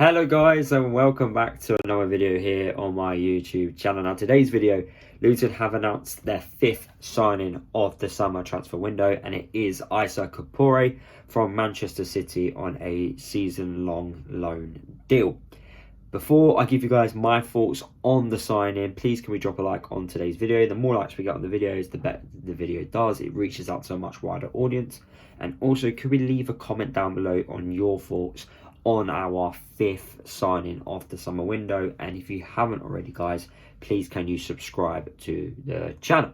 Hello guys, and welcome back to another video here on my YouTube channel. Now today's video, Luton have announced their 5th signing of the summer transfer window, and it is Issa Kabore from Manchester City on a season-long loan deal. Before I give you guys my thoughts on the signing, please can we drop a like on today's video. The more likes we get on the videos, the better the video does. It reaches out to a much wider audience. And also, could we leave a comment down below on your thoughts on our 5th signing of the summer window? And if you haven't already, guys, please can you subscribe to the channel.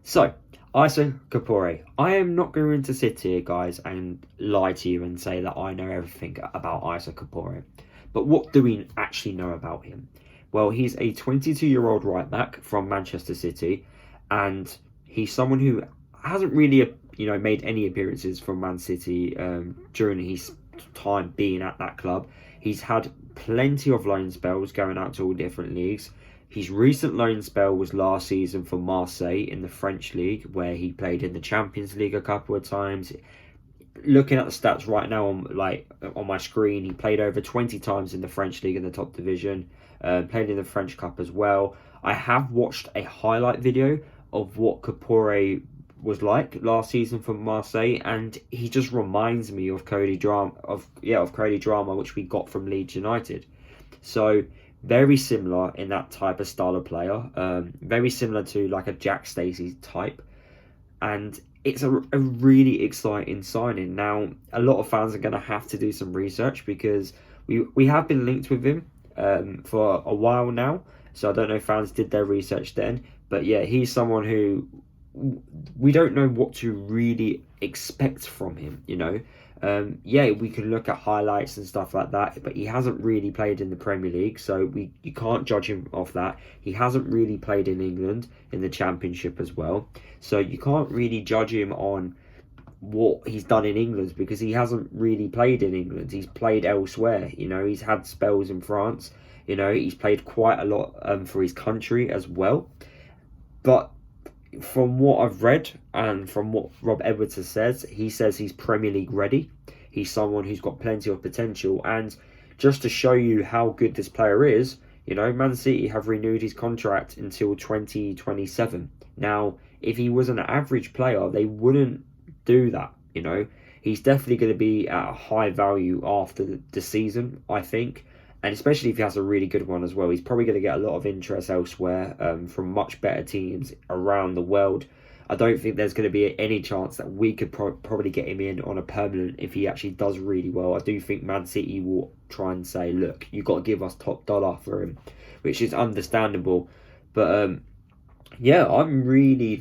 So Issa Kabore, I am not going to sit here, guys, and lie to you and say that I know everything about Issa Kabore. But what do we actually know about him? Well, he's a 22-year-old right back from Manchester City, and he's someone who hasn't really made any appearances for Man City during his time being at that club. He's had plenty of loan spells going out to all different leagues. His recent loan spell was last season for Marseille in the French league, where he played in the Champions League a couple of times. Looking at the stats right now on my screen, he played over 20 times in the French league in the top division, played in the French Cup as well. I have watched a highlight video of what Kabore was like last season for Marseille, and he just reminds me of Cody Drama, which we got from Leeds United. So very similar in that type of style of player, very similar to like a Jack Stacey type, and it's a really exciting signing. Now, a lot of fans are going to have to do some research because we have been linked with him for a while now, so I don't know if fans did their research then, but yeah, he's someone who we don't know what to really expect from him, yeah, we can look at highlights and stuff like that, but he hasn't really played in the Premier League, so you can't judge him off that. He hasn't really played in England in the Championship as well, so you can't really judge him on what he's done in England because he hasn't really played in England. He's played elsewhere, he's had spells in France, he's played quite a lot for his country as well. But from what I've read and from what Rob Edwards says, he says he's Premier League ready. He's someone who's got plenty of potential. And just to show you how good this player is, Man City have renewed his contract until 2027. Now, if he was an average player, they wouldn't do that, He's definitely going to be at a high value after the season, I think. And especially if he has a really good one as well, he's probably going to get a lot of interest elsewhere from much better teams around the world. I don't think there's going to be any chance that we could probably get him in on a permanent if he actually does really well. I do think Man City will try and say, look, you've got to give us top dollar for him, which is understandable. But yeah, I'm really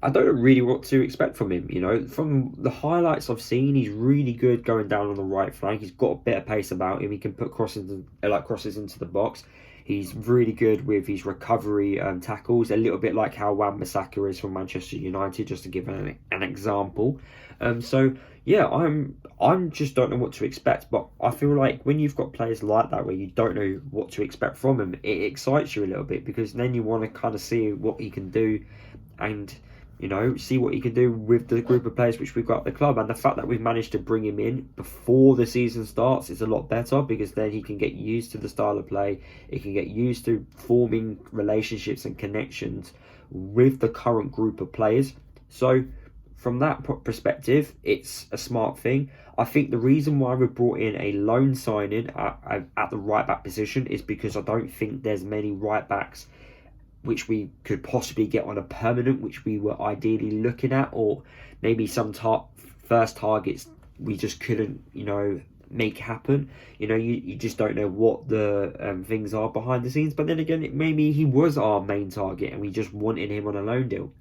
I don't know really what to expect from him, From the highlights I've seen, he's really good going down on the right flank. He's got a bit of pace about him. He can put crosses into the box. He's really good with his recovery tackles, a little bit like how Wan-Bissaka is from Manchester United, just to give an example. So yeah, I'm just don't know what to expect, but I feel like when you've got players like that where you don't know what to expect from him, it excites you a little bit because then you want to kind of see what he can do and see what he can do with the group of players which we've got at the club. And the fact that we've managed to bring him in before the season starts is a lot better because then he can get used to the style of play. He can get used to forming relationships and connections with the current group of players. So from that perspective, it's a smart thing. I think the reason why we brought in a loan signing at the right back position is because I don't think there's many right backs which we could possibly get on a permanent, which we were ideally looking at, or maybe some first targets we just couldn't, make happen. You just don't know what the things are behind the scenes. But then again, maybe he was our main target and we just wanted him on a loan deal.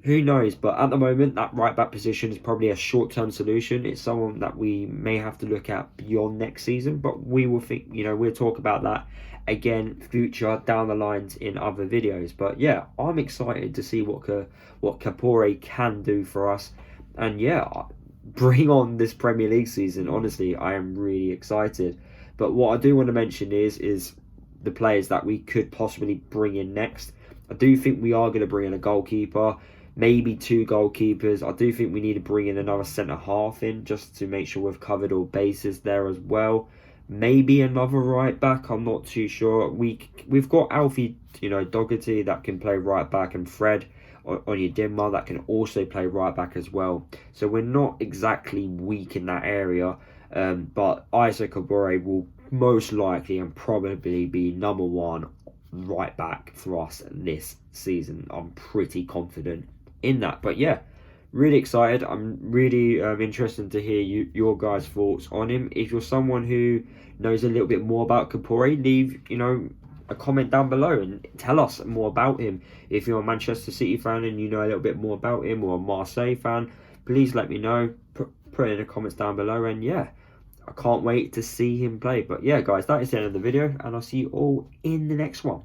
Who knows? But at the moment, that right back position is probably a short-term solution. It's someone that we may have to look at beyond next season, but we will think, we'll talk about that again future down the lines in other videos. But yeah, I'm excited to see what Kabore can do for us, and yeah, bring on this Premier League season. Honestly, I am really excited. But what I do want to mention is the players that we could possibly bring in next. I do think we are going to bring in a goalkeeper, maybe 2 goalkeepers. I do think we need to bring in another centre half in just to make sure we've covered all bases there as well. maybe another right back. I'm not too sure. We've got Alfie, Doherty that can play right back, and Fred Onyedinma that can also play right back as well. So we're not exactly weak in that area. But Issa Kabore will most likely and probably be number one right back for us this season. I'm pretty confident in that. But yeah, really excited. I'm really interested to hear your guys' thoughts on him. If you're someone who knows a little bit more about Kabore, leave a comment down below and tell us more about him. If you're a Manchester City fan and you know a little bit more about him, or a Marseille fan, please let me know. Put it in the comments down below. And yeah, I can't wait to see him play. But yeah, guys, that is the end of the video, and I'll see you all in the next one.